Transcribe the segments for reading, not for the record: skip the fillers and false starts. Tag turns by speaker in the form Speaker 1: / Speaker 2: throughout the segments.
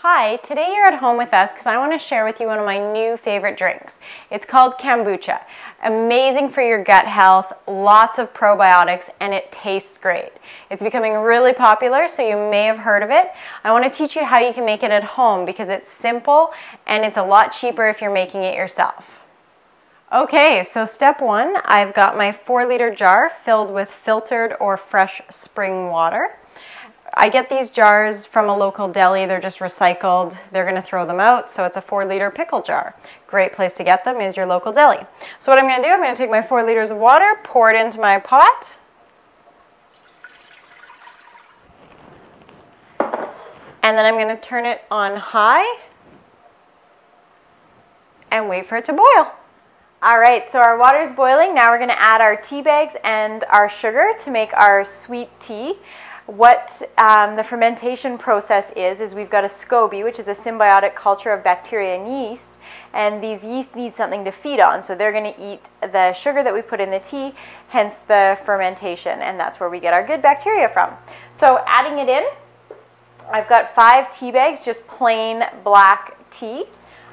Speaker 1: Hi, today you're at home with us because I want to share with you one of my new favorite drinks. It's called Kombucha. Amazing for your gut health, lots of probiotics, and it tastes great. It's becoming really popular, so you may have heard of it. I want to teach you how you can make it at home because it's simple and it's a lot cheaper if you're making it yourself. Okay, so step one, I've got my 4-liter jar filled with filtered or fresh spring water. I get these jars from a local deli. They're just recycled. They're going to throw them out, so it's a 4-liter pickle jar. Great place to get them is your local deli. So what I'm going to do, I'm going to take my 4 liters of water, pour it into my pot. And then I'm going to turn it on high and wait for it to boil. All right, so our water is boiling. Now we're going to add our tea bags and our sugar to make our sweet tea. What the fermentation process is we've got a SCOBY, which is a symbiotic culture of bacteria and yeast, and these yeast need something to feed on, so they're going to eat the sugar that we put in the tea, hence the fermentation, and that's where we get our good bacteria from. So adding it in, I've got 5 tea bags, just plain black tea.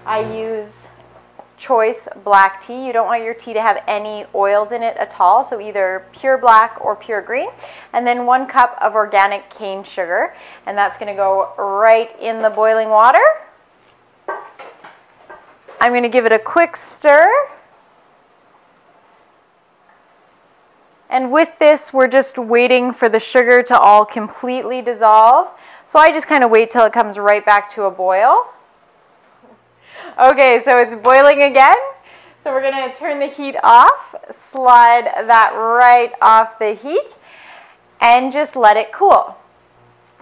Speaker 1: I use choice black tea. You don't want your tea to have any oils in it at all, so either pure black or pure green. And then 1 cup of organic cane sugar, and that's going to go right in the boiling water. I'm going to give it a quick stir. And with this, we're just waiting for the sugar to all completely dissolve. So I just kind of wait till it comes right back to a boil. Okay, so it's boiling again. So we're going to turn the heat off, slide that right off the heat, and just let it cool.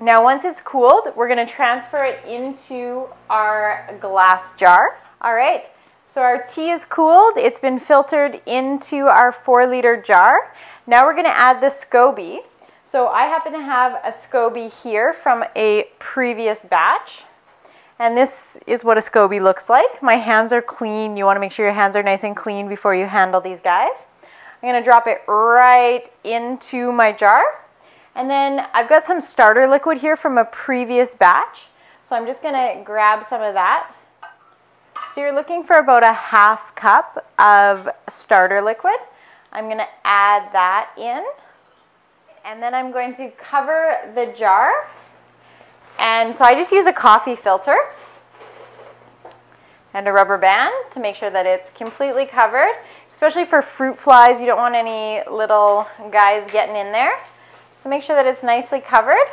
Speaker 1: Now once it's cooled, we're going to transfer it into our glass jar. All right, so our tea is cooled. It's been filtered into our 4-liter jar. Now we're going to add the SCOBY. So I happen to have a SCOBY here from a previous batch. And this is what a SCOBY looks like. My hands are clean. You want to make sure your hands are nice and clean before you handle these guys. I'm going to drop it right into my jar. And then I've got some starter liquid here from a previous batch. So I'm just going to grab some of that. So you're looking for about a 1/2 cup of starter liquid. I'm going to add that in. And then I'm going to cover the jar. And so I just use a coffee filter and a rubber band to make sure that it's completely covered. Especially for fruit flies, you don't want any little guys getting in there. So make sure that it's nicely covered.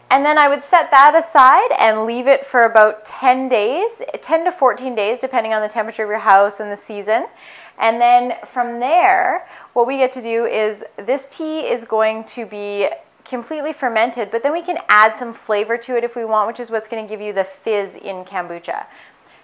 Speaker 1: And then I would set that aside and leave it for about 10 days, 10 to 14 days, depending on the temperature of your house and the season. And then from there, what we get to do is this tea is going to be completely fermented, but then we can add some flavor to it if we want, which is what's going to give you the fizz in kombucha.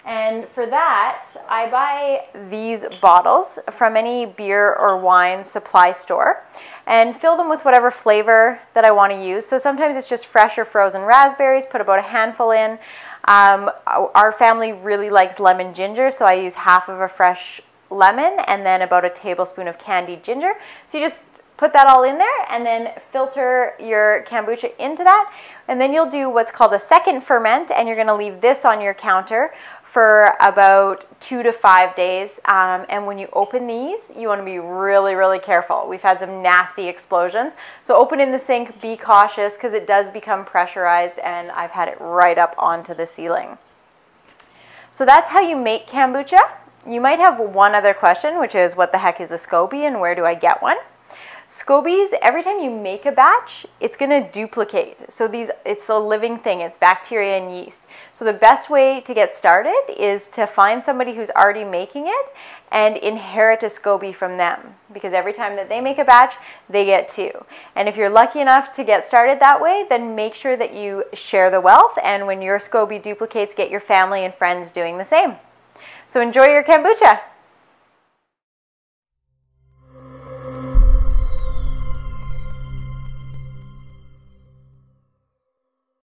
Speaker 1: And for that, I buy these bottles from any beer or wine supply store and fill them with whatever flavor that I want to use. So sometimes it's just fresh or frozen raspberries, put about a handful in. Our family really likes lemon ginger, so I use 1/2 of a fresh lemon and then about a tablespoon of candied ginger. So you just put that all in there and then filter your kombucha into that. And then you'll do what's called a second ferment, and you're going to leave this on your counter for about 2 to 5 days. And when you open these, you want to be really, really careful. We've had some nasty explosions. So open in the sink, be cautious because it does become pressurized, and I've had it right up onto the ceiling. So that's how you make kombucha. You might have one other question, which is what the heck is a SCOBY and where do I get one? SCOBYs, every time you make a batch, it's going to duplicate. So it's a living thing. It's bacteria and yeast. So the best way to get started is to find somebody who's already making it and inherit a SCOBY from them. Because every time that they make a batch, they get 2. And if you're lucky enough to get started that way, then make sure that you share the wealth. And when your SCOBY duplicates, get your family and friends doing the same. So enjoy your kombucha.